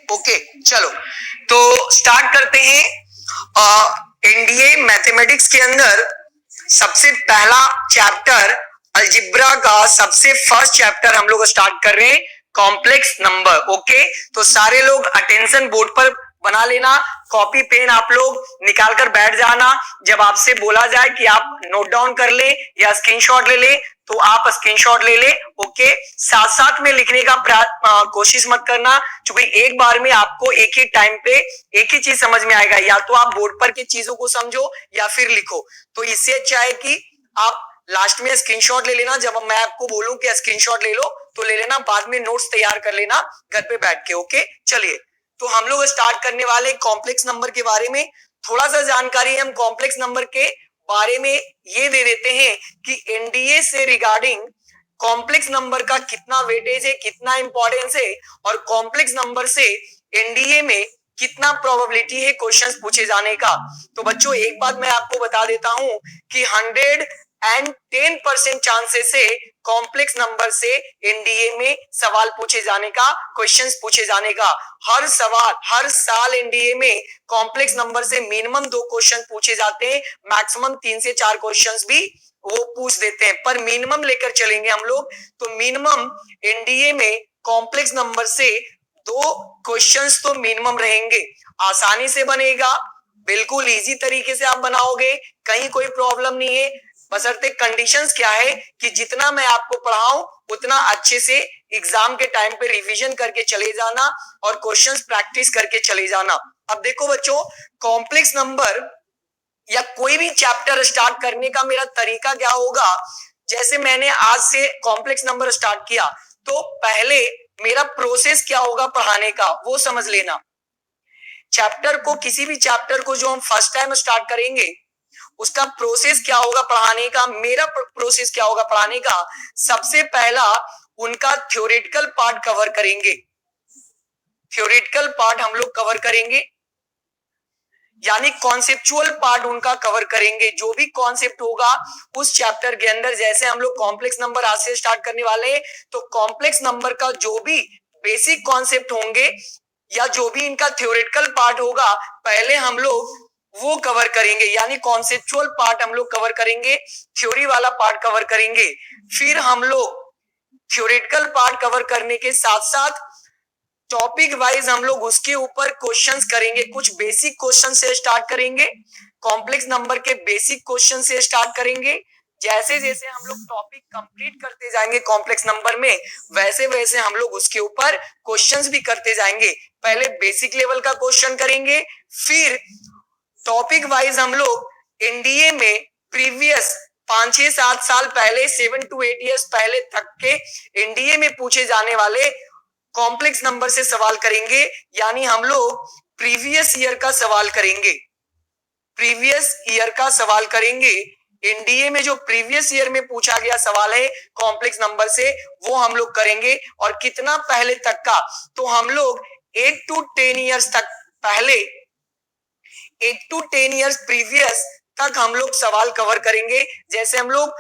Okay चलो तो start करते हैं। एनडीए मैथमेटिक्स के अंदर सबसे पहला चैप्टर अलजिब्रा का सबसे फर्स्ट चैप्टर हम लोग स्टार्ट कर रहे हैं, कॉम्प्लेक्स नंबर। ओके तो सारे लोग अटेंशन बोर्ड पर बना लेना, कॉपी पेन आप लोग निकाल कर बैठ जाना। जब आपसे बोला जाए कि आप नोट डाउन कर ले या स्क्रीनशॉट ले ले तो आप स्क्रीनशॉट ले ले। ओके साथ साथ में लिखने का कोशिश मत करना, क्योंकि एक बार में आपको एक ही टाइम पे एक ही चीज समझ में आएगा, या तो आप बोर्ड पर की चीजों को समझो या फिर लिखो। तो इससे अच्छा है कि आप लास्ट में स्क्रीनशॉट ले लेना, जब मैं आपको बोलूं कि स्क्रीनशॉट ले लो तो ले लेना, बाद में नोट्स तैयार कर लेना घर पे बैठ के। ओके चलिए तो हम लोग स्टार्ट करने वाले कॉम्प्लेक्स नंबर के बारे में। थोड़ा सा जानकारी हम कॉम्प्लेक्स नंबर के बारे में ये दे देते हैं कि एनडीए से रिगार्डिंग कॉम्प्लेक्स नंबर का कितना वेटेज है, कितना इंपॉर्टेंस है, और कॉम्प्लेक्स नंबर से एनडीए में कितना प्रोबेबिलिटी है क्वेश्चंस पूछे जाने का। तो बच्चों एक बात मैं आपको बता देता हूं कि 110% चांसेस है कॉम्प्लेक्स नंबर से एनडीए में सवाल पूछे जाने का, क्वेश्चंस पूछे जाने का। हर साल एनडीए में कॉम्प्लेक्स नंबर से मिनिमम 2 क्वेश्चन पूछे जाते हैं, मैक्सिमम 3 से 4 क्वेश्चंस भी वो पूछ देते हैं, पर मिनिमम लेकर चलेंगे हम लोग। तो मिनिमम एनडीए में कॉम्प्लेक्स नंबर से 2 क्वेश्चंस तो मिनिमम रहेंगे। आसानी से बनेगा, बिल्कुल इजी तरीके से आप बनाओगे, कहीं कोई प्रॉब्लम नहीं है। बशर्ते कंडीशंस क्या है कि जितना मैं आपको पढ़ाऊं उतना अच्छे से एग्जाम के टाइम पे रिवीजन करके चले जाना और क्वेश्चंस प्रैक्टिस करके चले जाना। अब देखो बच्चों, कॉम्प्लेक्स नंबर या कोई भी चैप्टर स्टार्ट करने का मेरा तरीका क्या होगा, जैसे मैंने आज से कॉम्प्लेक्स नंबर स्टार्ट किया तो पहले मेरा प्रोसेस क्या होगा पढ़ाने का वो समझ लेना। चैप्टर को, किसी भी चैप्टर को जो हम फर्स्ट टाइम स्टार्ट करेंगे उसका प्रोसेस क्या होगा पढ़ाने का, मेरा प्रोसेस क्या होगा पढ़ाने का। सबसे पहला उनका थ्योरेटिकल पार्ट कवर करेंगे, थ्योरेटिकल पार्ट हम लोग कवर करेंगे, यानी कॉन्सेप्चुअल पार्ट उनका कवर करेंगे। जो भी कॉन्सेप्ट होगा उस चैप्टर के अंदर, जैसे हम लोग कॉम्प्लेक्स नंबर आज से स्टार्ट करने वाले हैं तो कॉम्प्लेक्स नंबर का जो भी बेसिक कॉन्सेप्ट होंगे या जो भी इनका थ्योरेटिकल पार्ट होगा पहले हम लोग वो कवर करेंगे, यानी कॉन्सेप्चुअल पार्ट हम लोग कवर करेंगे, थ्योरी वाला पार्ट कवर करेंगे। फिर हम लोग थ्योरेटिकल पार्ट कवर करने के साथ साथ टॉपिक वाइज हम लोग उसके ऊपर क्वेश्चंस करेंगे। कुछ बेसिक क्वेश्चन से स्टार्ट करेंगे, कॉम्प्लेक्स नंबर के बेसिक क्वेश्चन से स्टार्ट करेंगे। जैसे जैसे हम लोग टॉपिक कंप्लीट करते जाएंगे कॉम्प्लेक्स नंबर में, वैसे वैसे हम लोग उसके ऊपर क्वेश्चंस भी करते जाएंगे। पहले बेसिक लेवल का क्वेश्चन करेंगे, फिर टॉपिक वाइज हम लोग एनडीए में प्रीवियस 5-6-7 साल पहले, 7 to 8 ईयर्स पहले तक के एनडीए में पूछे जाने वाले कॉम्प्लेक्स नंबर से सवाल करेंगे, यानी हम लोग प्रीवियस ईयर का सवाल करेंगे, प्रीवियस ईयर का सवाल करेंगे। एनडीए में जो प्रीवियस ईयर में पूछा गया सवाल है कॉम्प्लेक्स नंबर से वो हम लोग करेंगे। और कितना पहले तक का, तो हम लोग 8 to 10 ईयर्स तक पहले, 8 to 10 ईयर्स प्रीवियस तक हम लोग सवाल कवर करेंगे। जैसे हम लोग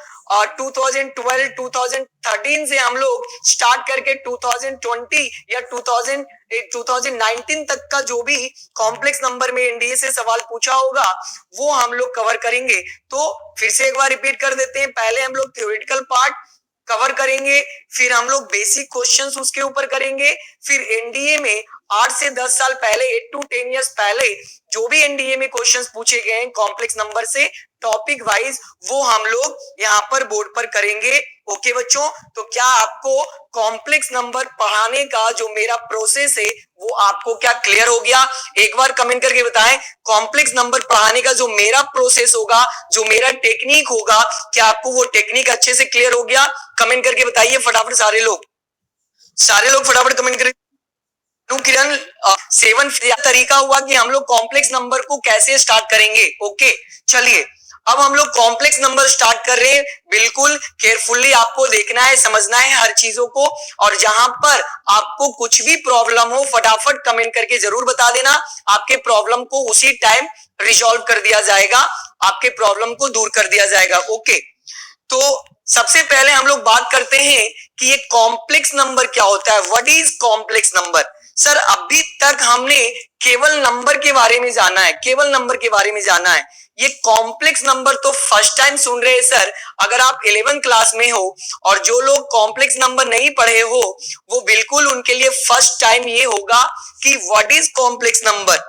2012 2013 से हम लोग स्टार्ट करके 2020 या 2019 तक का जो भी कॉम्प्लेक्स नंबर में एनडीए से सवाल पूछा होगा वो हम लोग कवर करेंगे। तो फिर से एक बार रिपीट कर देते हैं, पहले हम लोग थ्योरेटिकल पार्ट कवर करेंगे, फिर हम लोग बेसिक क्वेश्चंस उसके ऊपर करेंगे, फिर एनडीए में 8 से 10 साल पहले, 8 to 10 ईयर्स पहले जो भी एनडीए में क्वेश्चंस पूछे गए हैं कॉम्प्लेक्स नंबर से टॉपिक वाइज वो हम लोग यहाँ पर बोर्ड पर करेंगे। ओके बच्चों, तो क्या आपको कॉम्प्लेक्स नंबर पढ़ाने का जो मेरा प्रोसेस है वो आपको क्या क्लियर हो गया? एक बार कमेंट करके बताएं, कॉम्प्लेक्स नंबर पढ़ाने का जो मेरा प्रोसेस होगा, जो मेरा टेक्निक होगा, क्या आपको वो टेक्निक अच्छे से क्लियर हो गया? कमेंट करके बताइए फटाफट सारे लोग फटाफट कमेंट करें। किरण 7 तरीका हुआ कि हम लोग कॉम्प्लेक्स नंबर को कैसे स्टार्ट करेंगे। ओके चलिए अब हम लोग कॉम्प्लेक्स नंबर स्टार्ट कर रहे हैं। बिल्कुल केयरफुली आपको देखना है, समझना है हर चीजों को, और जहां पर आपको कुछ भी प्रॉब्लम हो फटाफट कमेंट करके जरूर बता देना, आपके प्रॉब्लम को उसी टाइम रिजॉल्व कर दिया जाएगा, आपके प्रॉब्लम को दूर कर दिया जाएगा। ओके तो सबसे पहले हम लोग बात करते हैं कि ये कॉम्प्लेक्स नंबर क्या होता है, what is complex number. Sir अभी तक हमने केवल नंबर के बारे में जाना है, केवल नंबर के बारे में जाना है। ये कॉम्प्लेक्स नंबर तो फर्स्ट टाइम सुन रहे हैं सर। अगर आप 11th क्लास में हो और जो लोग कॉम्प्लेक्स नंबर नहीं पढ़े हो, वो बिल्कुल उनके लिए फर्स्ट टाइम ये होगा कि व्हाट इज कॉम्प्लेक्स नंबर।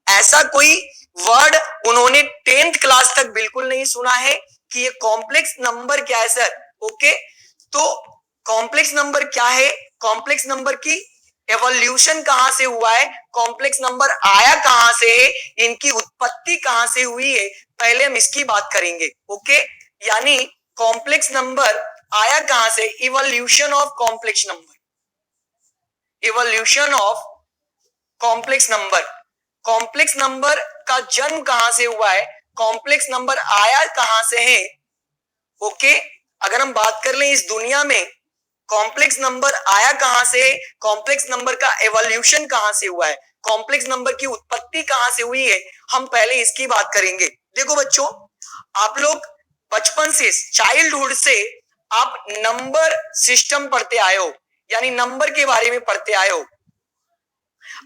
ऐसा कोई वर्ड उन्होंने 10th क्लास तक बिल्कुल नहीं सुना है कि ये कॉम्प्लेक्स नंबर क्या है सर। ओके, तो कॉम्प्लेक्स नंबर क्या है, कॉम्प्लेक्स नंबर की एवोल्यूशन कहां से हुआ है, कॉम्प्लेक्स नंबर आया कहां से है, इनकी उत्पत्ति कहां से हुई है, पहले हम इसकी बात करेंगे। ओके, यानी कॉम्प्लेक्स नंबर आया कहां से, evolution of complex number, evolution of complex number. Complex number का जन्म कहां से हुआ है, कॉम्प्लेक्स नंबर आया कहां से है। ओके, अगर हम बात कर लें इस दुनिया में कॉम्प्लेक्स नंबर आया कहां से, कॉम्प्लेक्स नंबर का एवोल्यूशन कहां से हुआ है, कॉम्प्लेक्स नंबर की उत्पत्ति कहां से हुई है, हम पहले इसकी बात करेंगे। देखो बच्चों, आप लोग बचपन से, चाइल्डहुड से आप नंबर सिस्टम पढ़ते आए हो, यानी नंबर के बारे में पढ़ते आए हो।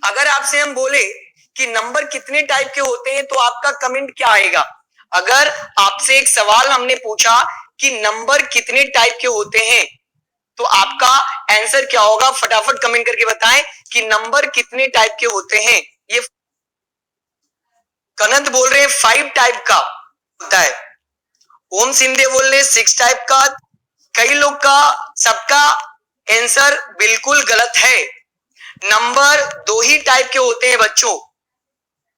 अगर आपसे हम बोले कि नंबर कितने टाइप के होते हैं तो आपका कमेंट क्या आएगा। अगर आपसे एक सवाल हमने पूछा कि नंबर कितने टाइप के होते हैं तो आपका आंसर क्या होगा, फटाफट कमेंट करके बताएं कि नंबर कितने टाइप के होते हैं। ये कनंद बोल रहे हैं 5 टाइप का होता है, ओम सिंधे बोल रहे 6 टाइप का। कई लोग का, सबका आंसर बिल्कुल गलत है। नंबर 2 ही टाइप के होते हैं बच्चों,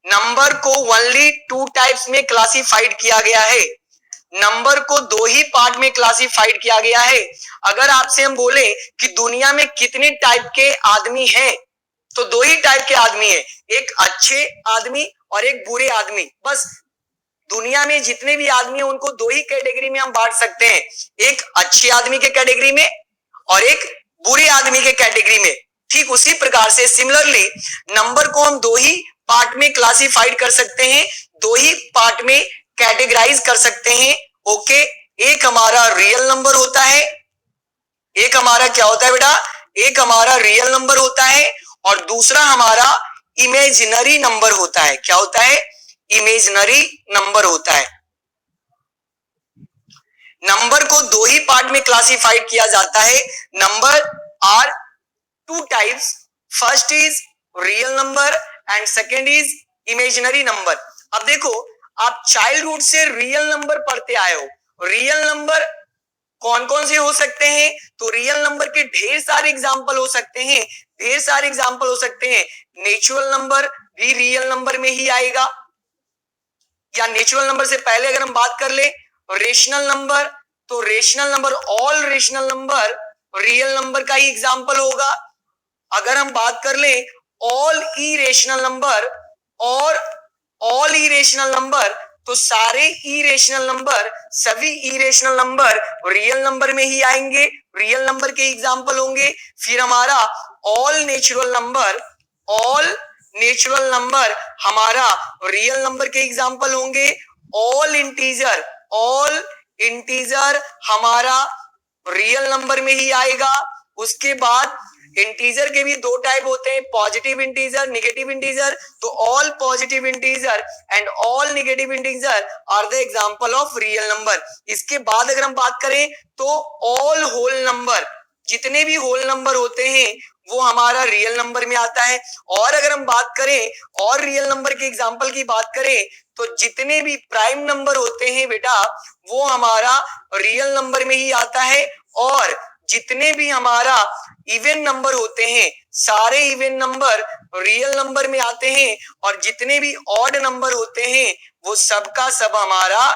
नंबर को ओनली 2 टाइप्स में क्लासिफाइड किया गया है, नंबर को 2 ही पार्ट में क्लासिफाइड किया गया है। अगर आपसे हम बोले कि दुनिया में कितने टाइप के आदमी हैं तो 2 ही टाइप के आदमी हैं, एक अच्छे आदमी और एक बुरे आदमी। बस दुनिया में जितने भी आदमी हैं उनको 2 ही कैटेगरी में हम बांट सकते हैं, एक अच्छे आदमी के कैटेगरी में और एक बुरे आदमी के कैटेगरी में। ठीक उसी प्रकार से सिमिलरली नंबर को हम 2 ही पार्ट में क्लासिफाइड कर सकते हैं, 2 ही पार्ट में कैटेगराइज कर सकते हैं। ओके, एक हमारा रियल नंबर होता है, एक हमारा क्या होता है बेटा, एक हमारा रियल नंबर होता है और दूसरा हमारा इमेजिनरी नंबर होता है। क्या होता है, इमेजिनरी नंबर होता है। नंबर को 2 ही पार्ट में क्लासिफाइड किया जाता है। Number are 2 types, first is real number and second is imaginary number. अब देखो, आप चाइल्डहुड से रियल नंबर पढ़ते आए हो, रियल नंबर कौन कौन से हो सकते हैं, तो रियल नंबर के ढेर सारे एग्जाम्पल हो सकते हैं, ढेर सारे एग्जाम्पल हो सकते हैं। नेचुरल नंबर भी रियल नंबर में ही आएगा, या नेचुरल नंबर से पहले अगर हम बात कर ले रेशनल नंबर, तो rational number, all rational number real number का ही एग्जाम्पल होगा। अगर हम बात कर ले ऑल इरेशनल नंबर और ऑल इरेशनल नंबर, तो सारे इरेशनल नंबर, सभी इरेशनल नंबर रियल नंबर में ही आएंगे, रियल नंबर के एग्जाम्पल होंगे। फिर हमारा all natural number, all natural number हमारा रियल नंबर के एग्जाम्पल होंगे। ऑल इंटीजर, ऑल इंटीजर हमारा रियल नंबर में ही आएगा। उसके बाद इंटीजर के भी 2 टाइप होते हैं, पॉजिटिव इंटीजर, नेगेटिव इंटीजर। तो all positive integer and all negative integer are the example of real number. इसके बाद अगर हम बात करें तो ऑल होल नंबर, जितने भी होल नंबर होते हैं वो हमारा रियल नंबर में आता है। और अगर हम बात करें और रियल नंबर के एग्जांपल की बात करें तो जितने भी प्राइम नंबर होते हैं बेटा वो हमारा रियल नंबर में ही आता है। और जितने भी हमारा इवन नंबर होते हैं सारे इवन नंबर रियल नंबर में आते हैं। और जितने भी ऑड नंबर होते हैं वो सबका सब हमारा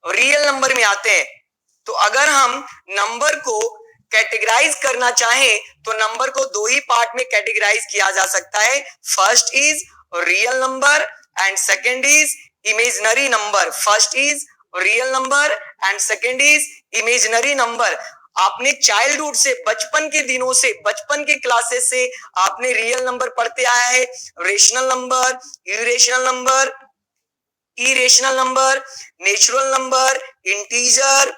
रियल नंबर में आते हैं। तो अगर हम नंबर को कैटेगराइज करना चाहें तो नंबर को 2 ही पार्ट में कैटेगराइज किया जा सकता है, first is real number and second is imaginary number. First is real number and second is imaginary number. आपने चाइल्डहुड से, बचपन के दिनों से, बचपन के क्लासेस से आपने रियल नंबर पढ़ते आया है, rational number, irrational number, irrational number, natural number, integer,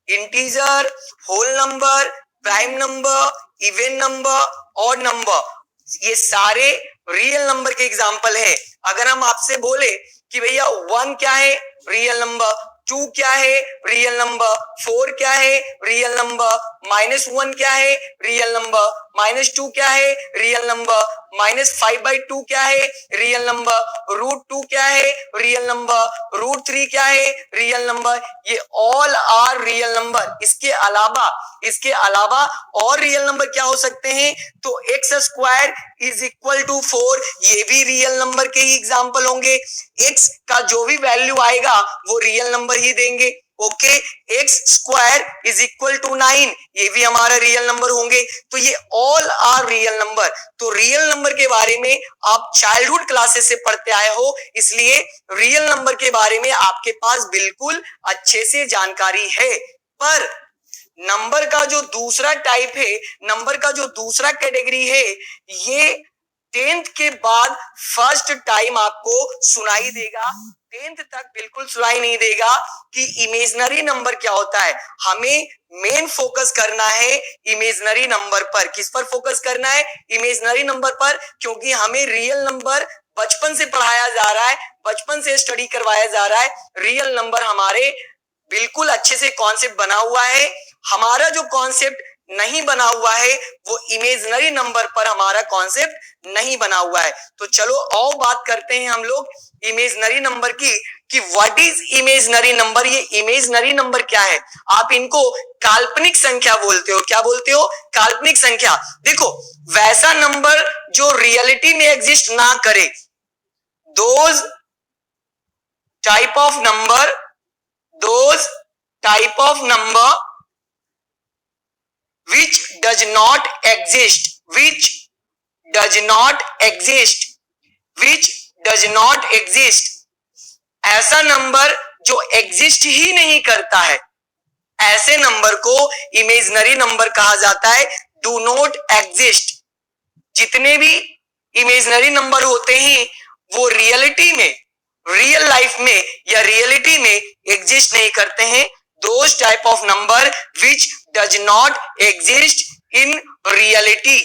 integer, whole number, prime number, even number, odd number. ये सारे रियल नंबर के एग्जाम्पल है। अगर हम आपसे बोले कि भैया 1 क्या है, रियल नंबर, 2 क्या है, रियल नंबर, 4 क्या है, रियल नंबर, -1 क्या है, रियल नंबर, -2 क्या है, रियल नंबर, -5/2 क्या है, रियल नंबर, √2 क्या है, रियल नंबर, √3 क्या है, रियल नंबर, ये ऑल आर रियल नंबर। इसके अलावा और रियल नंबर क्या हो सकते हैं? तो x² इज इक्वल टू 4, ये भी रियल नंबर के ही एग्जाम्पल होंगे। x का जो भी वैल्यू आएगा वो रियल नंबर ही देंगे। Okay, x² is equal to 9, ये भी हमारा रियल नंबर होंगे। तो ये ऑल आर रियल नंबर। तो रियल नंबर के बारे में आप चाइल्डहुड क्लासेस से पढ़ते आए हो, इसलिए रियल नंबर के बारे में आपके पास बिल्कुल अच्छे से जानकारी है। पर नंबर का जो दूसरा टाइप है, नंबर का जो दूसरा कैटेगरी है, ये 10th के बाद फर्स्ट टाइम आपको सुनाई देगा। 10th तक बिल्कुल सुनाई नहीं देगा कि इमेजिनरी नंबर क्या होता है। हमें मेन फोकस करना है इमेजिनरी नंबर पर। किस पर फोकस करना है? इमेजिनरी नंबर पर, क्योंकि हमें रियल नंबर बचपन से पढ़ाया जा रहा है, बचपन से स्टडी करवाया जा रहा है। रियल नंबर हमारे बिल्कुल अच्छे से कॉन्सेप्ट बना हुआ है। हमारा जो कॉन्सेप्ट नहीं बना हुआ है वो इमेजिनरी नंबर पर हमारा कॉन्सेप्ट नहीं बना हुआ है। तो चलो और बात करते हैं हम लोग इमेजिनरी नंबर की, कि व्हाट इज इमेजिनरी नंबर। ये इमेजिनरी नंबर क्या है? आप इनको काल्पनिक संख्या बोलते हो। क्या बोलते हो? काल्पनिक संख्या। देखो, वैसा नंबर जो रियलिटी में एग्जिस्ट ना करे, those type of number which does not exist, which does not exist, ऐसा नंबर जो एग्जिस्ट ही नहीं करता है, ऐसे नंबर को इमेजिनरी नंबर कहा जाता है। Do not exist. जितने भी इमेजिनरी नंबर होते हैं वो रियलिटी में, रियल लाइफ में या रियलिटी में एग्जिस्ट नहीं करते हैं। Those type of number which does not exist in reality,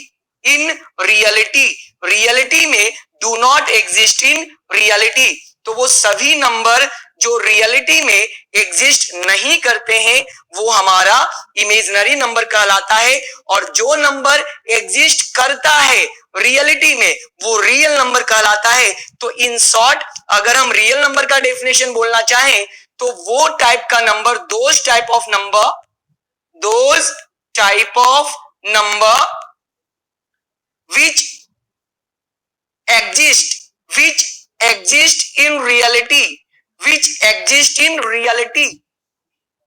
reality में do not exist in reality। तो वो सभी नंबर जो रियलिटी में एग्जिस्ट नहीं करते हैं वो हमारा इमेजिनरी नंबर कहलाता है। और जो नंबर एग्जिस्ट करता है रियलिटी में वो रियल नंबर कहलाता है। तो इन शॉर्ट अगर हम रियल नंबर का डेफिनेशन बोलना चाहें तो वो टाइप का number, those type of number which exist in reality,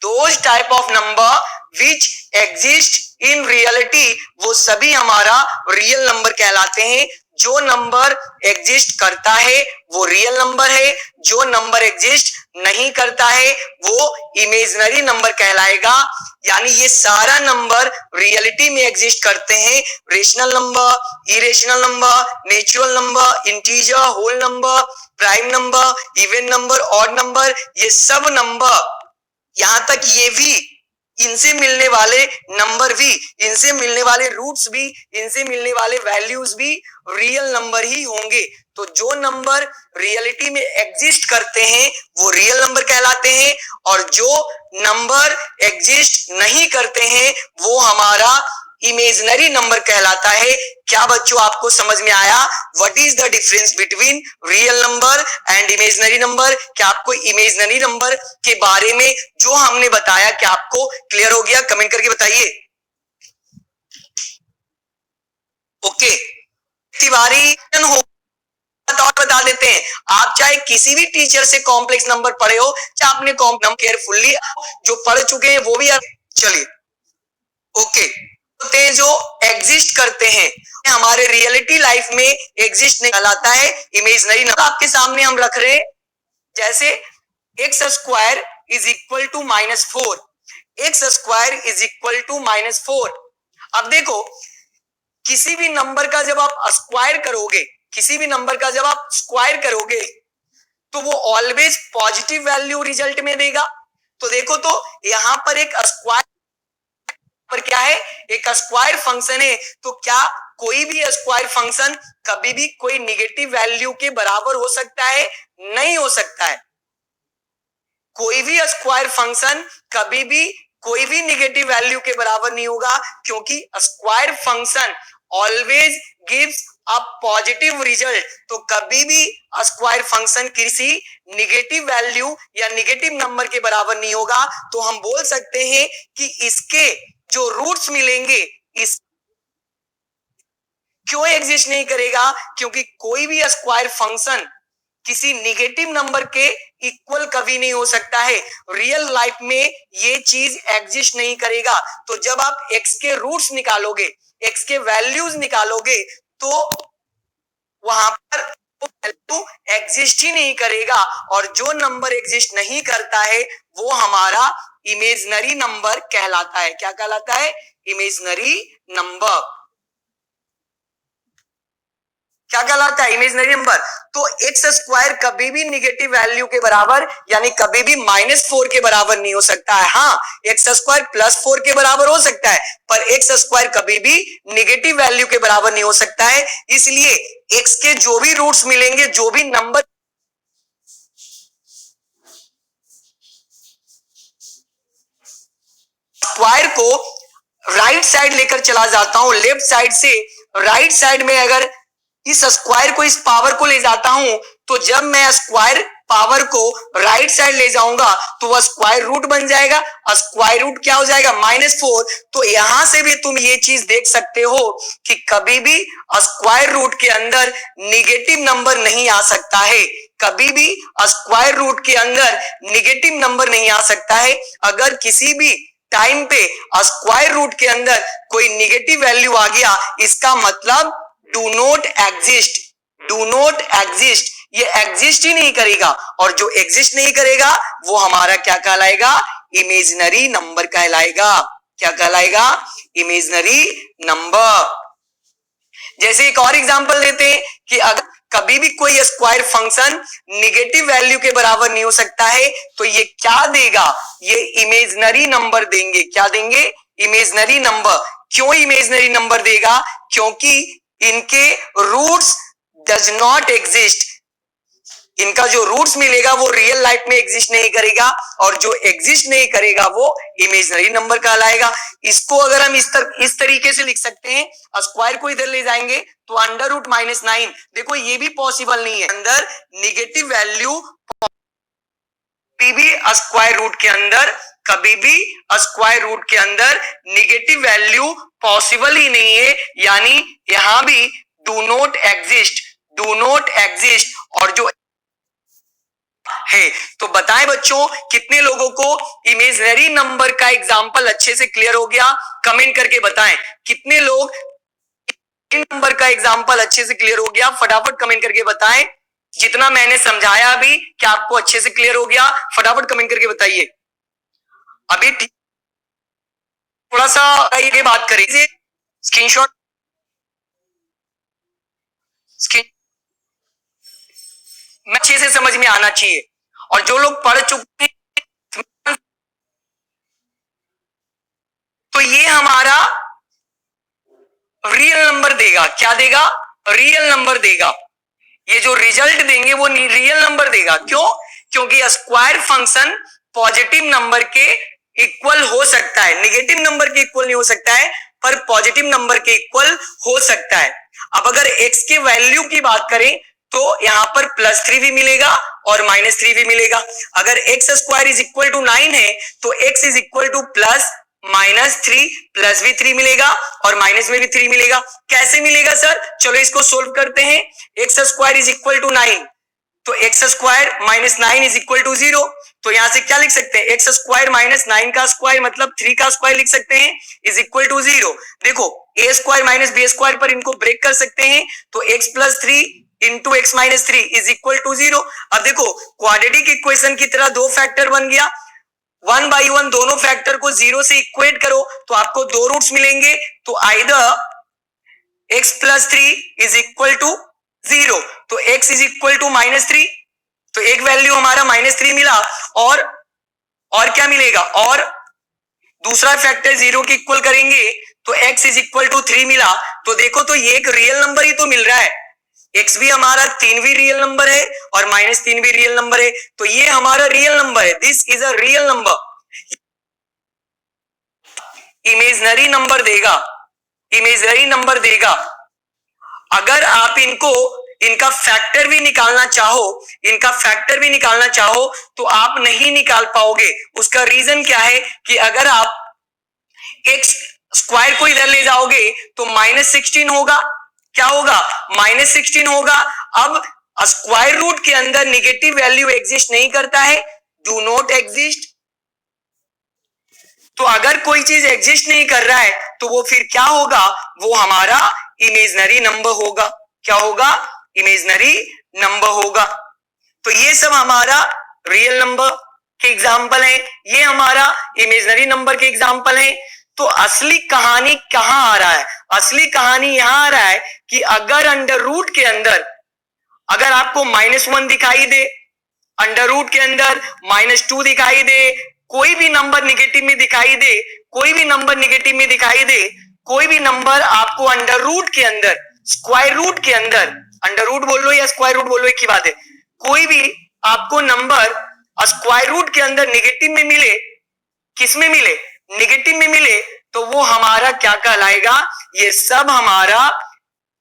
those type of number which exist in reality, वो सभी हमारा रियल नंबर कहलाते हैं। जो नंबर एग्जिस्ट करता है वो रियल नंबर है, जो नंबर एग्जिस्ट नहीं करता है वो इमेजिनरी नंबर कहलाएगा। यानी ये सारा नंबर रियलिटी में एग्जिस्ट करते हैं। Rational number, irrational number, natural number, integer, whole number, prime number, even number, odd number, ये सब नंबर, यहां तक ये भी, इनसे मिलने वाले नंबर भी, इनसे मिलने वाले रूट्स भी, इनसे मिलने वाले वैल्यूज भी रियल नंबर ही होंगे। तो जो नंबर रियलिटी में एग्जिस्ट करते हैं वो रियल नंबर कहलाते हैं, और जो नंबर एग्जिस्ट नहीं करते हैं वो हमारा इमेजिनरी नंबर कहलाता है। क्या बच्चों आपको समझ में आया? What is the difference between real number and imaginary number? क्या आपको इमेजिनरी नंबर के बारे में जो हमने बताया क्या आपको क्लियर हो गया? कमेंट करके बताइए। ओके, तिवारी हो और बता देते हैं, आप चाहे किसी भी टीचर से कॉम्प्लेक्स नंबर पढ़े हो, चाहे आपने नंबर केयरफुली जो पढ़ चुके हैं वो भी। चलिए, ओके, जो एग्जिस्ट करते हैं हमारे रियलिटी लाइफ में एग्जिस्ट नहीं कहलाता है इमेजिनरी नंबर। आपके सामने हम रख रहे हैं जैसे x² is equal to -4, x² is equal to -4। अब देखो, किसी भी नंबर का जब आप स्क्वायर करोगे, किसी भी नंबर का जब आप स्क्वायर करोगे तो वो ऑलवेज पॉजिटिव वैल्यू रिजल्ट में देगा। तो देखो, तो यहां पर एक स्क्वायर पर क्या है, एक स्क्वायर फंक्शन है, तो क्या कोई भी स्क्वायर फंक्शन कभी भी कोई निगेटिव वैल्यू के बराबर हो सकता है? नहीं हो सकता है। कोई भी स्क्वायर फंक्शन कभी भी कोई भी निगेटिव वैल्यू के बराबर नहीं होगा, क्योंकि square function always gives a positive result. तो कभी भी स्क्वायर फंक्शन किसी निगेटिव वैल्यू या निगेटिव नंबर के बराबर नहीं होगा। तो हम बोल सकते हैं कि इसके जो रूट्स मिलेंगे, इस क्यों एग्जिस्ट नहीं करेगा? क्योंकि कोई भी स्क्वायर फंक्शन किसी निगेटिव नंबर के इक्वल कभी नहीं हो सकता है। रियल लाइफ में ये चीज एग्जिस्ट नहीं करेगा। तो जब आप x के रूट्स निकालोगे, x के वैल्यूज निकालोगे, तो वहां पर वैल्यू एग्जिस्ट ही नहीं करेगा। और जो नंबर एग्जिस्ट नहीं करता है वो हमारा इमेजिनरी नंबर कहलाता है। क्या कहलाता है? Imaginary number. क्या कहलाता है? Imaginary number. तो एक्स स्क्वायर कभी भी निगेटिव वैल्यू के बराबर यानी कभी भी -4 के बराबर नहीं हो सकता है। हाँ, एक्स स्क्वायर +4 के बराबर हो सकता है, पर एक्स स्क्वायर कभी भी निगेटिव वैल्यू के बराबर नहीं हो सकता है। इसलिए एक्स के जो भी रूट्स मिलेंगे, जो भी नंबर स्क्वायर को राइट साइड लेकर चला जाता हूं, लेफ्ट साइड से राइट साइड में अगर इस स्क्वायर को, इस पावर को ले जाता हूं, तो जब मैं स्क्वायर पावर को राइट साइड ले जाऊंगा तो वह स्क्वायर रूट बन जाएगा। स्क्वायर रूट क्या हो जाएगा? -4। तो यहां से भी तुम ये चीज देख सकते हो कि कभी भी स्क्वायर रूट के अंदर निगेटिव नंबर नहीं आ सकता है। कभी भी स्क्वायर रूट के अंदर निगेटिव नंबर नहीं आ सकता है। अगर किसी भी टाइम पे स्क्वायर रूट के अंदर कोई निगेटिव वैल्यू आ गया, इसका मतलब do not exist. Do not exist, ये एग्जिस्ट ही नहीं करेगा। और जो एग्जिस्ट नहीं करेगा वो हमारा क्या कहलाएगा? इमेजिनरी नंबर कहलाएगा। क्या कहलाएगा? Imaginary number. जैसे एक और एग्जांपल देते हैं कि अगर कभी भी कोई स्क्वायर फंक्शन निगेटिव वैल्यू के बराबर नहीं हो सकता है, तो ये क्या देगा? ये इमेजिनरी नंबर देंगे। क्या देंगे? Imaginary number. क्यों इमेजिनरी नंबर देगा? क्योंकि इनके रूट्स डज नॉट एग्जिस्ट। इनका जो रूट्स मिलेगा वो रियल लाइफ में एग्जिस्ट नहीं करेगा, और जो एग्जिस्ट नहीं करेगा वो इमेजिनरी नंबर कहलाएगा। इसको अगर हम इस तरीके से लिख सकते हैं, स्क्वायर को इधर ले जाएंगे तो √-9। देखो ये भी पॉसिबल नहीं है। अंदर निगेटिव वैल्यू कभी भी स्क्वायर रूट के अंदर, कभी भी स्क्वायर रूट के अंदर निगेटिव वैल्यू पॉसिबल ही नहीं है। यानी यहां भी do not exist, do not exist. और जो है, तो बताएं बच्चों, कितने लोगों को इमेजिनरी नंबर का एग्जांपल अच्छे से क्लियर हो गया? कमेंट करके बताएं कितने लोग नंबर का एग्जांपल अच्छे से क्लियर हो गया। फटाफट कमेंट करके बताएं। जितना मैंने समझाया अभी, क्या आपको अच्छे से क्लियर हो गया? फटाफट कमेंट करके बताइए। अभी थोड़ा सा ये बात करें, स्क्रीनशॉट अच्छे से समझ में आना चाहिए। और जो लोग पढ़ चुके हैं, तो ये हमारा रियल नंबर देगा। क्या देगा? रियल नंबर देगा। ये जो रिजल्ट देंगे वो रियल नंबर देगा। क्यों? क्योंकि स्क्वायर फंक्शन पॉजिटिव नंबर के इक्वल हो सकता है, निगेटिव नंबर के इक्वल नहीं हो सकता है, पर पॉजिटिव नंबर के इक्वल हो सकता है। अब अगर x के वैल्यू की बात करें तो यहां पर +3 भी मिलेगा और -3 भी मिलेगा। अगर x square is equal to 9 है तो x is equal to +-3 plus भी 3 मिलेगा और माइनस में भी 3 मिलेगा। कैसे मिलेगा सर? चलो इसको सोल्व करते हैं। x square is equal to 9, तो x square -9 is equal to 0। तो यहां से क्या लिख सकते हैं? x स्क्वायर -9 का स्क्वायर मतलब 3 का स्क्वायर लिख सकते हैं, इज इक्वल टू 0। देखो a square minus b square पर इनको ब्रेक कर सकते हैं, तो x + 3 into x - 3 is equal to 0। अब देखो क्वाड्रेटिक इक्वेशन की तरह दो फैक्टर बन गया। 1/1 दोनों फैक्टर को 0 से इक्वेट करो तो आपको दो रूट्स मिलेंगे। तो either x + 3 is equal to 0, तो x इज इक्वल टू -3, तो एक वैल्यू हमारा -3 मिला। और क्या मिलेगा? और दूसरा फैक्टर 0 के इक्वल करेंगे तो x इज इक्वल टू 3 मिला। तो देखो तो ये एक रियल नंबर ही तो मिल रहा है, x भी हमारा 3 भी रियल नंबर है और -3 भी रियल नंबर है, तो ये हमारा रियल नंबर है। This is a real number. Imaginary number देगा, इमेजिनरी नंबर देगा। अगर आप इनका फैक्टर भी निकालना चाहो, इनका फैक्टर भी निकालना चाहो तो आप नहीं निकाल पाओगे। उसका रीजन क्या है कि अगर आप x स्क्वायर को इधर ले जाओगे तो -16 होगा। क्या होगा? -16 होगा। अब स्क्वायर रूट के अंदर नेगेटिव वैल्यू एग्जिस्ट नहीं करता है, डू नॉट एग्जिस्ट। तो अगर कोई चीज एग्जिस्ट नहीं कर रहा है तो वो फिर क्या होगा? वो हमारा इमेजिनरी नंबर होगा। क्या होगा? इमेजिनरी नंबर होगा। तो ये सब हमारा रियल नंबर के एग्जाम्पल है, ये हमारा इमेजिनरी नंबर के एग्जाम्पल है। तो असली कहानी कहां आ रहा है? असली कहानी यहां आ रहा है कि अगर अंडर रूट के अंदर अगर आपको -1 दिखाई दे, अंडर रूट के अंदर -2 दिखाई दे, कोई भी नंबर निगेटिव में दिखाई दे, कोई भी नंबर निगेटिव में दिखाई दे, कोई भी नंबर आपको अंडर रूट के अंदर, स्क्वायर रूट के अंदर, अंडर रूट बोल लो या स्क्वायर रूट बोल लो, एक ही बात है, कोई भी आपको नंबर स्क्वायर रूट के अंदर निगेटिव में मिले, किस में मिले? निगेटिव में मिले, तो वो हमारा क्या कहलाएगा? ये सब हमारा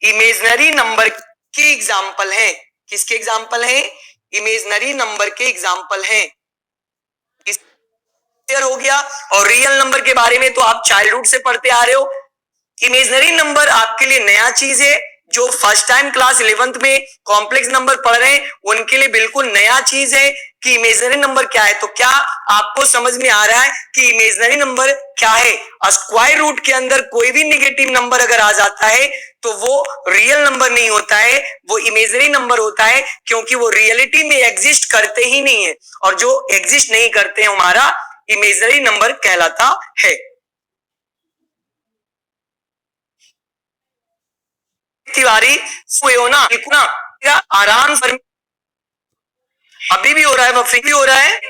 इमेजिनरी नंबर के एग्जाम्पल है। किसके एग्जाम्पल है? इमेजिनरी नंबर के एग्जाम्पल है। क्लियर हो गया? और रियल नंबर के बारे में तो आप चाइल्डहुड से पढ़ते आ रहे हो। इमेजिनरी नंबर आपके लिए नया चीज है। जो फर्स्ट टाइम क्लास 11th में कॉम्प्लेक्स नंबर पढ़ रहे हैं उनके लिए बिल्कुल नया चीज है कि इमेजिनरी नंबर क्या है। तो क्या आपको समझ में आ रहा है कि इमेजिनरी नंबर क्या है? स्क्वायर रूट के अंदर कोई भी नेगेटिव नंबर अगर आ जाता है तो वो रियल नंबर नहीं होता है, वो इमेजिनरी नंबर होता है, क्योंकि वो रियलिटी में एग्जिस्ट करते ही नहीं है, और जो एग्जिस्ट नहीं करते हैं हमारा इमेजिनरी नंबर कहलाता है। तिवारी हो ना, आराम से अभी भी हो रहा है, वफी भी हो रहा है,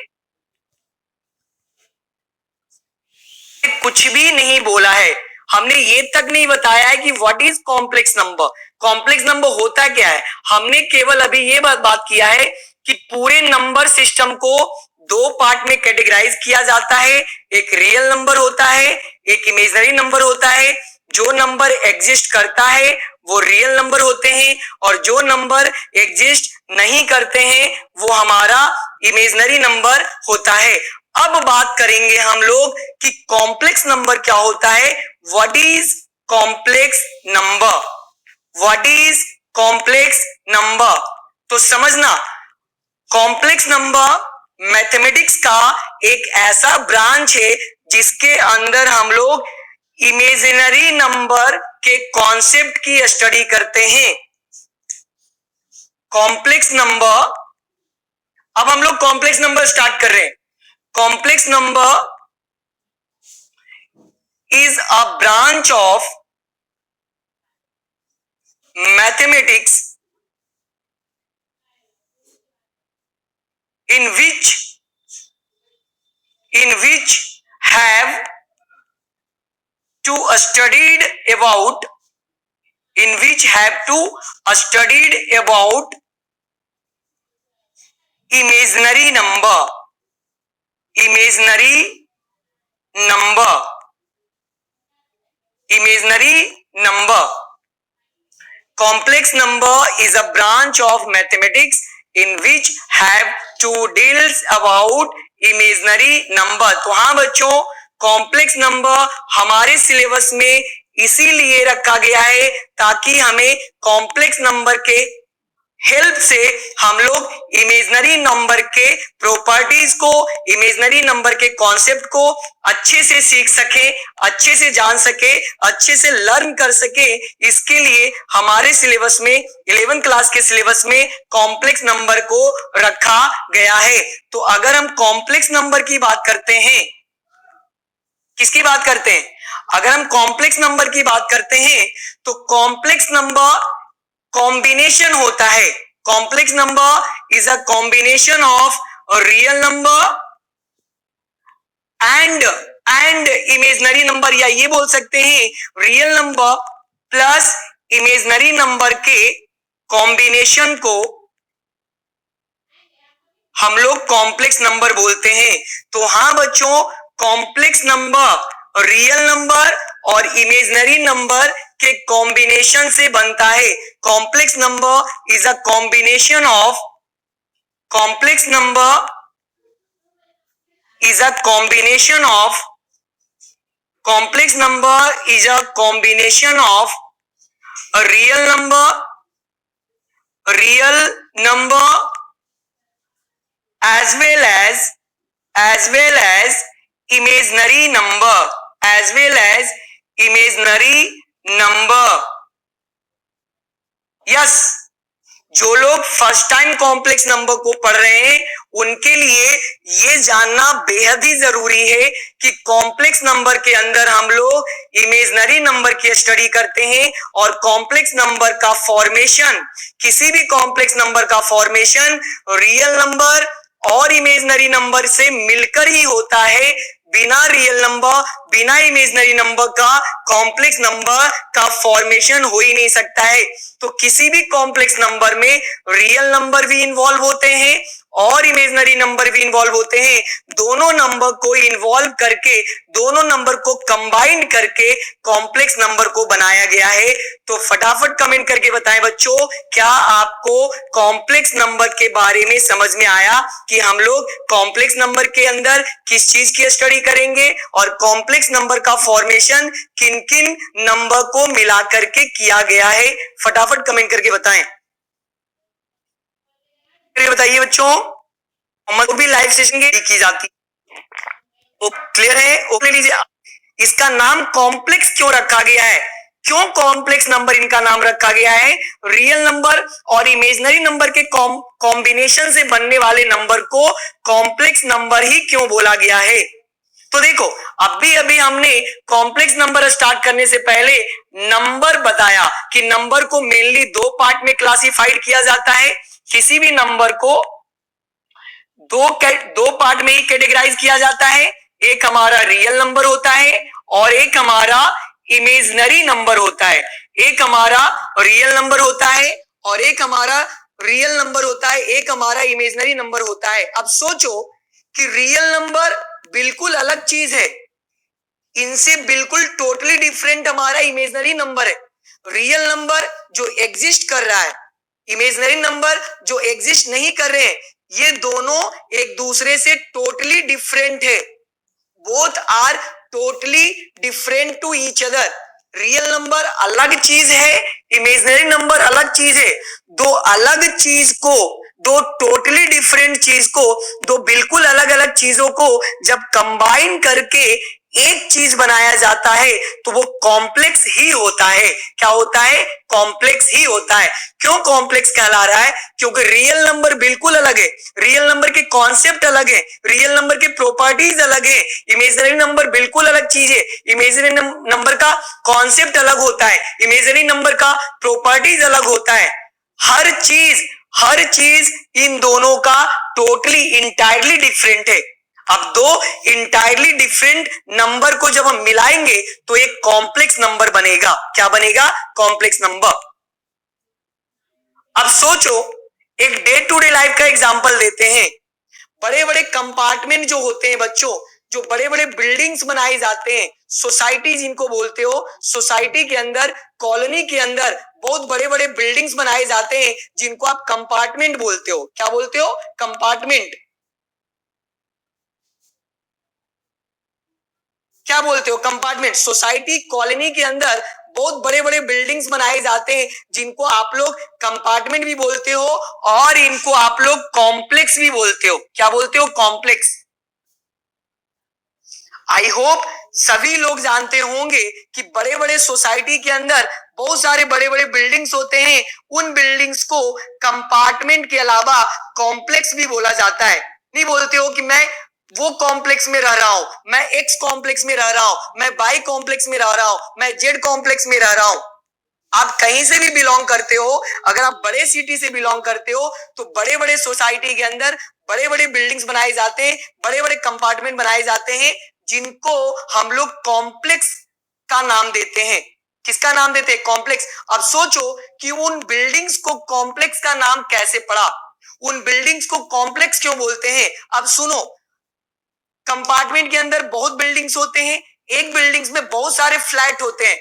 कुछ भी नहीं बोला है। हमने ये तक नहीं बताया है कि what is complex number. Complex number होता क्या है? हमने केवल अभी ये बात किया है कि पूरे नंबर सिस्टम को दो पार्ट में कैटेगराइज किया जाता है। एक रियल नंबर होता है, एक इमेजिनरी नंबर होता है। जो नंबर एग्जिस्ट करता है वो रियल नंबर होते हैं, और जो नंबर एग्जिस्ट नहीं करते हैं वो हमारा इमेजिनरी नंबर होता है। अब बात करेंगे हम लोग कि कॉम्प्लेक्स नंबर क्या होता है। What is complex number? What is complex number? तो समझना, कॉम्प्लेक्स नंबर मैथमेटिक्स का एक ऐसा ब्रांच है जिसके अंदर हम लोग इमेजिनरी नंबर के कॉन्सेप्ट की स्टडी करते हैं। कॉम्प्लेक्स नंबर, अब हम लोग कॉम्प्लेक्स नंबर स्टार्ट कर रहे हैं। Complex number is a branch of mathematics in which have to studied about imaginary number complex number is a branch of mathematics in which have to deals about imaginary number। तो हाँ बच्चों, complex number हमारे syllabus में इसीलिए रखा गया है ताकि हमें कॉम्प्लेक्स नंबर के हेल्प से हम लोग इमेजिनरी नंबर के प्रॉपर्टीज को, इमेजिनरी नंबर के कॉन्सेप्ट को अच्छे से सीख सके, अच्छे से जान सके, अच्छे से लर्न कर सके। इसके लिए हमारे सिलेबस में 11th क्लास के सिलेबस में कॉम्प्लेक्स नंबर को रखा गया है। तो अगर हम कॉम्प्लेक्स नंबर की बात करते हैं, किसकी बात करते हैं? अगर हम कॉम्प्लेक्स नंबर की बात करते हैं तो कॉम्प्लेक्स नंबर कॉम्बिनेशन होता है। Complex number is a combination of real number and imaginary number, या ये बोल सकते हैं real number plus imaginary number के कॉम्बिनेशन को हम लोग कॉम्प्लेक्स नंबर बोलते हैं। तो हाँ बच्चों, कॉम्प्लेक्स नंबर रियल नंबर और इमेजनरी नंबर के कॉम्बिनेशन से बनता है। Complex number is a combination of complex number is a combination of complex number is a combination of a real number as well as imaginary number yes, जो लोग first time complex number को पढ़ रहे हैं उनके लिए ये जानना बेहद ही जरूरी है कि कॉम्प्लेक्स नंबर के अंदर हम लोग इमेजनरी नंबर की स्टडी करते हैं और कॉम्प्लेक्स नंबर का फॉर्मेशन, किसी भी कॉम्प्लेक्स नंबर का फॉर्मेशन रियल नंबर और इमेजनरी नंबर से मिलकर ही होता है। बिना रियल नंबर, बिना इमेजनरी नंबर का कॉम्प्लेक्स नंबर का फॉर्मेशन हो ही नहीं सकता है। तो किसी भी कॉम्प्लेक्स नंबर में रियल नंबर भी इन्वॉल्व होते हैं और इमेजनरी नंबर भी इन्वॉल्व होते हैं। दोनों नंबर को इन्वॉल्व करके, दोनों नंबर को कंबाइन करके कॉम्प्लेक्स नंबर को बनाया गया है। तो फटाफट कमेंट करके बताएं बच्चों, क्या आपको कॉम्प्लेक्स नंबर के बारे में समझ में आया कि हम लोग कॉम्प्लेक्स नंबर के अंदर किस चीज की स्टडी करेंगे और कॉम्प्लेक्स नंबर का फॉर्मेशन किन किन नंबर को मिला करके किया गया है? फटाफट कमेंट करके बताएं। बताइए बच्चों, भी लाइव सेशन की जाती है। क्लियर है? ओके लीजिए। इसका नाम कॉम्प्लेक्स क्यों रखा गया है? क्यों कॉम्प्लेक्स नंबर इनका नाम रखा गया है? रियल नंबर और इमेजनरी नंबर के कॉम्बिनेशन से बनने वाले नंबर को कॉम्प्लेक्स नंबर ही क्यों बोला गया है? तो देखो, अभी हमने कॉम्प्लेक्स नंबर स्टार्ट करने से पहले नंबर बताया कि नंबर को मेनली दो पार्ट में क्लासिफाइड किया जाता है। किसी भी नंबर को दो पार्ट में ही कैटेगराइज किया जाता है। एक हमारा रियल नंबर होता है और एक हमारा इमेजनरी नंबर होता है। एक हमारा रियल नंबर होता है और एक हमारा रियल नंबर होता है, एक हमारा इमेजनरी नंबर होता है। अब सोचो कि रियल नंबर बिल्कुल अलग चीज है, इनसे बिल्कुल टोटली डिफरेंट हमारा इमेजनरी नंबर है। रियल नंबर जो एग्जिस्ट कर रहा है, इमेजनरी नंबर जो एग्जिस्ट नहीं कर रहे हैं, ये दोनों एक दूसरे से टोटली डिफरेंट है। Both are totally different to each other. Real number अलग चीज है, इमेजनरी नंबर अलग चीज है। दो अलग चीज को, दो टोटली डिफरेंट चीज को, दो बिल्कुल अलग अलग चीजों को जब कंबाइन करके एक चीज बनाया जाता है तो वो कॉम्प्लेक्स ही होता है। क्या होता है? कॉम्प्लेक्स ही होता है। क्यों कॉम्प्लेक्स कहला रहा है? क्योंकि रियल नंबर बिल्कुल अलग है, रियल नंबर के कॉन्सेप्ट अलग है, रियल नंबर के प्रॉपर्टीज अलग है। इमेजनरी नंबर बिल्कुल अलग चीज है, इमेजनरी नंबर का कॉन्सेप्ट अलग होता है, इमेजनरी नंबर का प्रॉपर्टीज अलग होता है। हर चीज इन दोनों का टोटली इंटायरली डिफरेंट है। अब दो इंटायरली डिफरेंट नंबर को जब हम मिलाएंगे तो एक कॉम्प्लेक्स नंबर बनेगा। क्या बनेगा? Complex number. अब सोचो, एक डे टू डे लाइफ का एग्जांपल देते हैं। बड़े बड़े कंपार्टमेंट जो होते हैं बच्चों, जो बड़े बड़े बिल्डिंग्स बनाए जाते हैं, सोसाइटी जिनको बोलते हो, सोसाइटी के अंदर, कॉलोनी के अंदर बहुत बड़े बड़े बिल्डिंग्स बनाए जाते हैं जिनको आप कंपार्टमेंट बोलते हो। क्या बोलते हो? कंपार्टमेंट। क्या बोलते हो? कंपार्टमेंट। सोसाइटी, कॉलोनी के अंदर बहुत बड़े बड़े बिल्डिंग्स बनाए जाते हैं जिनको आप लोग कंपार्टमेंट भी बोलते हो और इनको आप लोग कॉम्प्लेक्स भी बोलते हो। क्या बोलते हो? कॉम्प्लेक्स। आई होप सभी लोग जानते होंगे कि बड़े बड़े सोसाइटी के अंदर बहुत सारे बड़े बड़े बिल्डिंग्स होते हैं। उन बिल्डिंग्स को कंपार्टमेंट के अलावा कॉम्प्लेक्स भी बोला जाता है। नहीं बोलते हो कि मैं वो कॉम्प्लेक्स में रह रहा हूं, मैं एक्स कॉम्प्लेक्स में रह रहा हूं, मैं वाई कॉम्प्लेक्स में रह रहा हूं, मैं जेड कॉम्प्लेक्स में रह रहा हूं। आप कहीं से भी बिलोंग करते हो, अगर आप बड़े सिटी से बिलोंग करते हो तो बड़े बड़े सोसाइटी के अंदर बड़े बड़े बिल्डिंग्स बनाए जाते हैं, बड़े बड़े कंपार्टमेंट बनाए जाते हैं जिनको हम लोग कॉम्प्लेक्स का नाम देते हैं। किसका नाम देते हैं? कॉम्प्लेक्स। अब सोचो कि उन बिल्डिंग्स को कॉम्प्लेक्स का नाम कैसे पड़ा, उन बिल्डिंग्स को कॉम्प्लेक्स क्यों बोलते हैं। अब सुनो, कंपार्टमेंट के अंदर बहुत बिल्डिंग्स होते हैं, एक बिल्डिंग्स में बहुत सारे फ्लैट होते हैं,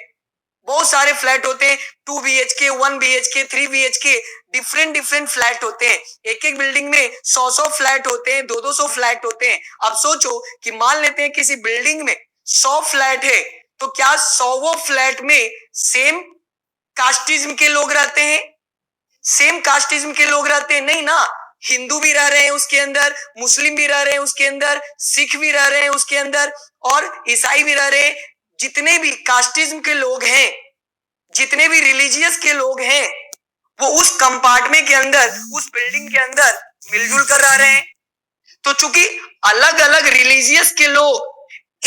बहुत सारे फ्लैट होते हैं, 2 BHK, 1 BHK, 3 BHK, different different flat होते हैं। एक एक बिल्डिंग में 100 फ्लैट होते हैं, 200 फ्लैट होते हैं। अब सोचो कि मान लेते हैं किसी बिल्डिंग में 100 फ्लैट है, तो क्या 100 फ्लैट में सेम कास्टिज्म के लोग रहते हैं? सेम कास्टिज्म के लोग रहते हैं? नहीं ना। हिंदू भी रह रहे हैं उसके अंदर, मुस्लिम भी रह रहे हैं उसके अंदर, सिख भी रह रहे हैं उसके अंदर, और ईसाई भी रह रहे हैं। जितने भी कास्टिज्म के लोग हैं, जितने भी रिलीजियस के लोग हैं, वो उस कंपार्टमेंट के अंदर, उस बिल्डिंग के अंदर मिलजुल कर रह रहे हैं। तो चूंकि अलग अलग रिलीजियस के लोग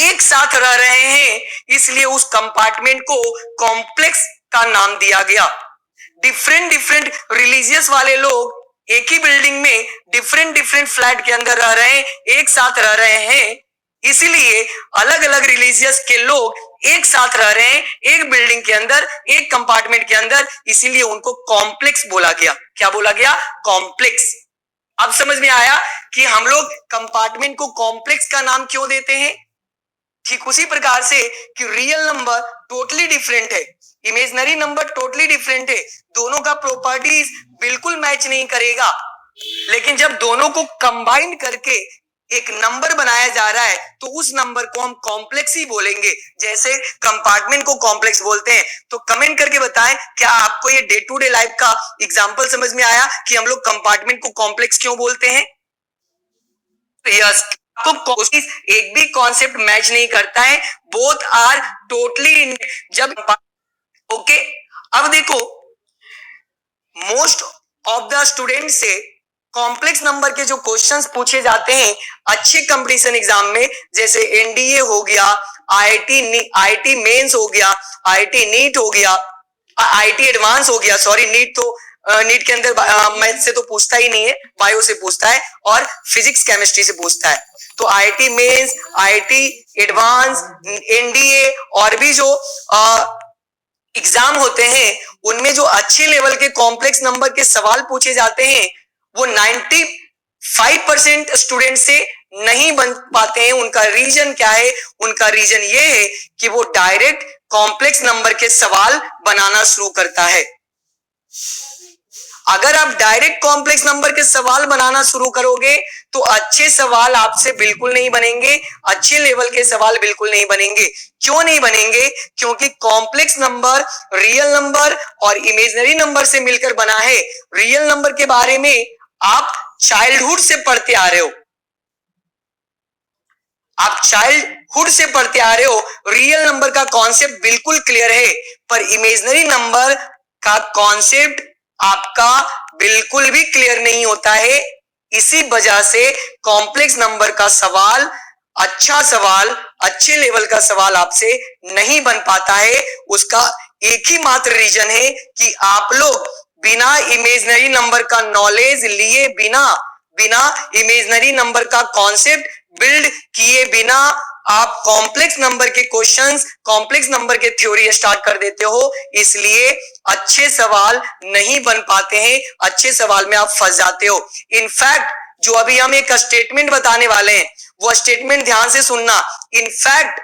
एक साथ रह रहे हैं, इसलिए उस कंपार्टमेंट को कॉम्प्लेक्स का नाम दिया गया। डिफरेंट डिफरेंट रिलीजियस वाले लोग एक ही बिल्डिंग में डिफरेंट डिफरेंट फ्लैट के अंदर रह रहे हैं, एक साथ रह रहे हैं, इसीलिए अलग अलग रिलीजियस के लोग एक साथ रह रहे हैं एक बिल्डिंग के अंदर, एक कंपार्टमेंट के अंदर, इसीलिए उनको कॉम्प्लेक्स बोला गया। क्या बोला गया? कॉम्प्लेक्स। अब समझ में आया कि हम लोग कंपार्टमेंट को कॉम्प्लेक्स का नाम क्यों देते हैं। ठीक उसी प्रकार से कि रियल नंबर टोटली डिफरेंट है, इमेजिनरी नंबर टोटली डिफरेंट है, दोनों का प्रॉपर्टीज बिल्कुल मैच नहीं करेगा, लेकिन जब दोनों को कंबाइन करके एक नंबर बनाया जा रहा है तो उस नंबर को हम कॉम्प्लेक्स ही बोलेंगे। जैसे कंपार्टमेंट को कॉम्प्लेक्स बोलते हैं। तो कमेंट करके बताएं, क्या आपको ये डे टू डे लाइफ का एग्जांपल समझ में आया कि हम लोग कंपार्टमेंट को कॉम्प्लेक्स क्यों बोलते हैं? यस, तो एक भी कॉन्सेप्ट मैच नहीं करता है, बोथ आर टोटली जब ओके। अब देखो, मोस्ट ऑफ द स्टूडेंट से कॉम्प्लेक्स नंबर के जो क्वेश्चंस पूछे जाते हैं अच्छे कंपटीशन एग्जाम में, जैसे एनडीए हो गया, आईआईटी मेंस हो गया, आईआईटी नीट हो गया, आईआईटी एडवांस हो गया, सॉरी नीट तो नीट के अंदर मैथ से तो पूछता ही नहीं है, बायो से पूछता है और फिजिक्स केमिस्ट्री से पूछता है। तो IIT mains, IIT advance, NDA और भी जो एग्जाम होते हैं उनमें जो अच्छे लेवल के कॉम्प्लेक्स नंबर के सवाल पूछे जाते हैं वो 95% स्टूडेंट से नहीं बन पाते हैं। उनका रीजन क्या है? उनका रीजन ये है कि वो डायरेक्ट कॉम्प्लेक्स नंबर के सवाल बनाना शुरू करता है। अगर आप डायरेक्ट कॉम्प्लेक्स नंबर के सवाल बनाना शुरू करोगे तो अच्छे सवाल आपसे बिल्कुल नहीं बनेंगे, अच्छे लेवल के सवाल बिल्कुल नहीं बनेंगे। क्यों नहीं बनेंगे? क्योंकि कॉम्प्लेक्स नंबर रियल नंबर और इमेजिनरी नंबर से मिलकर बना है। रियल नंबर के बारे में आप चाइल्डहुड से पढ़ते आ रहे हो, आप चाइल्डहुड से पढ़ते आ रहे हो, रियल नंबर का कॉन्सेप्ट बिल्कुल क्लियर है, पर इमेजिनरी नंबर का कॉन्सेप्ट आपका बिल्कुल भी क्लियर नहीं होता है। इसी वजह से कॉम्प्लेक्स नंबर का सवाल, अच्छा सवाल, अच्छे लेवल का सवाल आपसे नहीं बन पाता है। उसका एक ही मात्र रीजन है कि आप लोग बिना इमेजिनरी नंबर का नॉलेज लिए बिना इमेजिनरी नंबर का कॉन्सेप्ट बिल्ड किए बिना आप कॉम्प्लेक्स नंबर के क्वेश्चंस, कॉम्प्लेक्स नंबर के थ्योरी स्टार्ट कर देते हो, इसलिए अच्छे सवाल नहीं बन पाते हैं, अच्छे सवाल में आप फंस जाते हो। इनफैक्ट जो अभी हम एक स्टेटमेंट बताने वाले हैं वो स्टेटमेंट ध्यान से सुनना। इनफैक्ट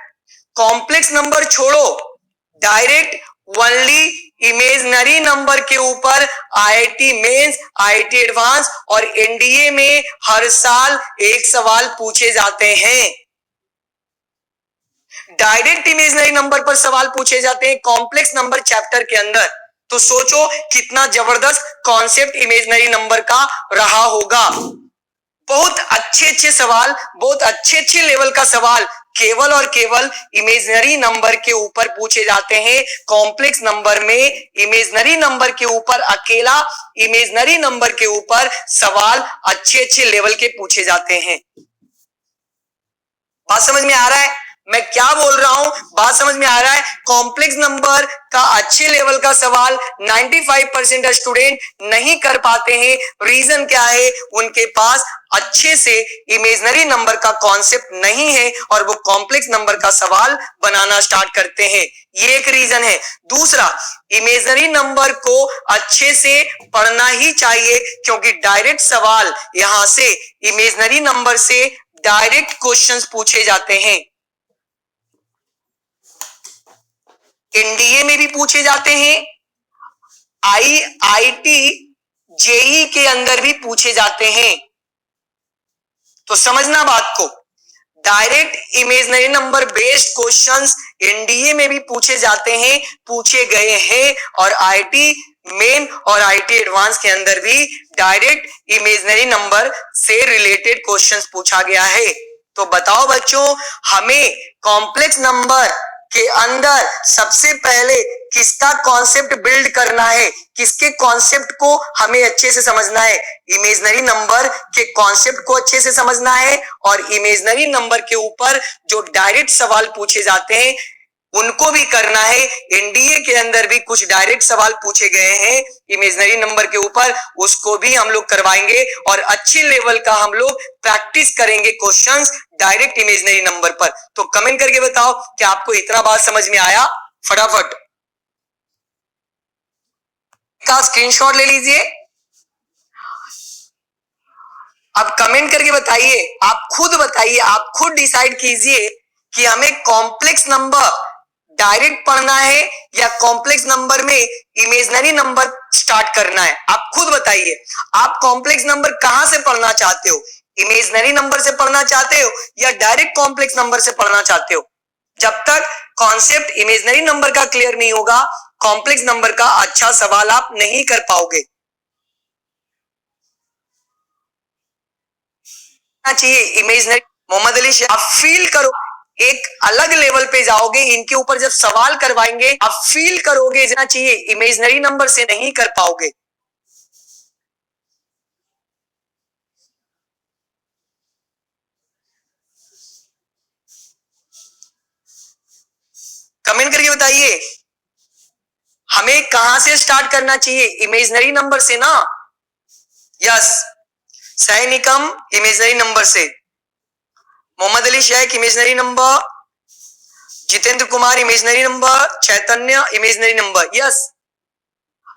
कॉम्प्लेक्स नंबर छोड़ो, डायरेक्ट ओनली इमेजिनरी नंबर के ऊपर आईआईटी मेंस, आईआईटी एडवांस और एनडीए में हर साल एक सवाल पूछे जाते हैं। डायरेक्ट इमेजिनरी नंबर पर सवाल पूछे जाते हैं कॉम्प्लेक्स नंबर चैप्टर के अंदर। तो सोचो कितना जबरदस्त कॉन्सेप्ट इमेजिनरी नंबर का रहा होगा। बहुत अच्छे सवाल, बहुत अच्छे लेवल का सवाल केवल और केवल इमेजिनरी नंबर के ऊपर पूछे जाते हैं। कॉम्प्लेक्स नंबर में इमेजिनरी नंबर के ऊपर, अकेला इमेजिनरी नंबर के ऊपर सवाल अच्छे लेवल के पूछे जाते हैं। बात समझ में आ रहा है? मैं क्या बोल रहा हूं, बात समझ में आ रहा है? कॉम्प्लेक्स नंबर का अच्छे लेवल का सवाल 95% स्टूडेंट नहीं कर पाते हैं। रीजन क्या है? उनके पास अच्छे से इमेजिनरी नंबर का कॉन्सेप्ट नहीं है और वो कॉम्प्लेक्स नंबर का सवाल बनाना स्टार्ट करते हैं। ये एक रीजन है। दूसरा, इमेजिनरी नंबर को अच्छे से पढ़ना ही चाहिए, क्योंकि डायरेक्ट सवाल यहां से इमेजिनरी नंबर से डायरेक्ट क्वेश्चंस पूछे जाते हैं। एनडीए में भी पूछे जाते हैं, आईआईटी जेई के अंदर भी पूछे जाते हैं। तो समझना बात को, direct imaginary number based questions NDA में भी पूछे जाते हैं, पूछे गए हैं, और आईटी मेन और आईटी एडवांस के अंदर भी डायरेक्ट इमेजिनरी नंबर से रिलेटेड क्वेश्चंस पूछा गया है। तो बताओ बच्चों, हमें कॉम्प्लेक्स नंबर के अंदर सबसे पहले किसका कॉन्सेप्ट बिल्ड करना है, किसके कॉन्सेप्ट को हमें अच्छे से समझना है? इमेजिनरी नंबर के कॉन्सेप्ट को अच्छे से समझना है, और इमेजिनरी नंबर के ऊपर जो डायरेक्ट सवाल पूछे जाते हैं उनको भी करना है। एनडीए के अंदर भी कुछ डायरेक्ट सवाल पूछे गए हैं इमेजिनरी नंबर के ऊपर, उसको भी हम लोग करवाएंगे, और अच्छे लेवल का हम लोग प्रैक्टिस करेंगे क्वेश्चंस डायरेक्ट इमेजिनरी नंबर पर। तो कमेंट करके बताओ कि आपको इतना बात समझ में आया। फटाफट का स्क्रीनशॉट ले लीजिए। अब कमेंट करके बताइए, आप खुद बताइए, आप खुद डिसाइड कीजिए कि हमें कॉम्प्लेक्स नंबर डायरेक्ट पढ़ना है या कॉम्प्लेक्स नंबर में इमेजिनरी नंबर स्टार्ट करना है। आप खुद बताइए, आप कॉम्प्लेक्स नंबर कहां से पढ़ना चाहते हो? इमेजिनरी नंबर से पढ़ना चाहते हो या डायरेक्ट कॉम्प्लेक्स नंबर से पढ़ना चाहते हो? जब तक कॉन्सेप्ट इमेजिनरी नंबर का क्लियर नहीं होगा, कॉम्प्लेक्स नंबर का अच्छा सवाल आप नहीं कर पाओगे। चाहिए इमेजिनरी, मोहम्मद अली आप फील करो, एक अलग लेवल पे जाओगे, इनके ऊपर जब सवाल करवाएंगे आप फील करोगे, जाना चाहिए इमेजिनरी नंबर से नहीं कर पाओगे। कमेंट करके बताइए हमें कहां से स्टार्ट करना चाहिए? इमेजिनरी नंबर से ना? यस, सैनिकम इमेजिनरी नंबर से, Mohammed Ali Sheikh imaginary number, Jitendra Kumar imaginary number, Chaitanya imaginary number. Yes,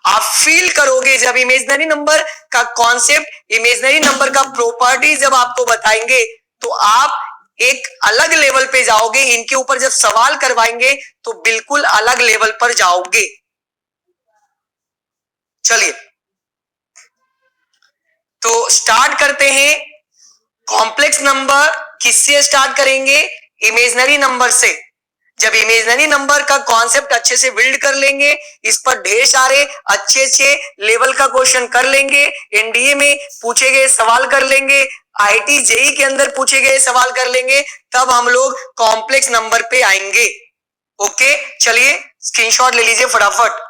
आप फील करोगे जब इमेजिनरी नंबर का कॉन्सेप्ट, इमेजिनरी नंबर का प्रॉपर्टी जब आपको बताएंगे तो आप एक अलग लेवल पे जाओगे। इनके ऊपर जब सवाल करवाएंगे तो बिल्कुल अलग लेवल पर जाओगे। चलिए तो स्टार्ट करते हैं। कॉम्प्लेक्स नंबर किससे स्टार्ट करेंगे? इमेजिनरी नंबर से। जब इमेजिनरी नंबर का कॉन्सेप्ट अच्छे से बिल्ड कर लेंगे, इस पर ढेर सारे अच्छे लेवल का क्वेश्चन कर लेंगे, एनडीए में पूछे गए सवाल कर लेंगे, आईटी जेई के अंदर पूछे गए सवाल कर लेंगे, तब हम लोग कॉम्प्लेक्स नंबर पे आएंगे। ओके, चलिए स्क्रीनशॉट ले लीजिए फटाफट।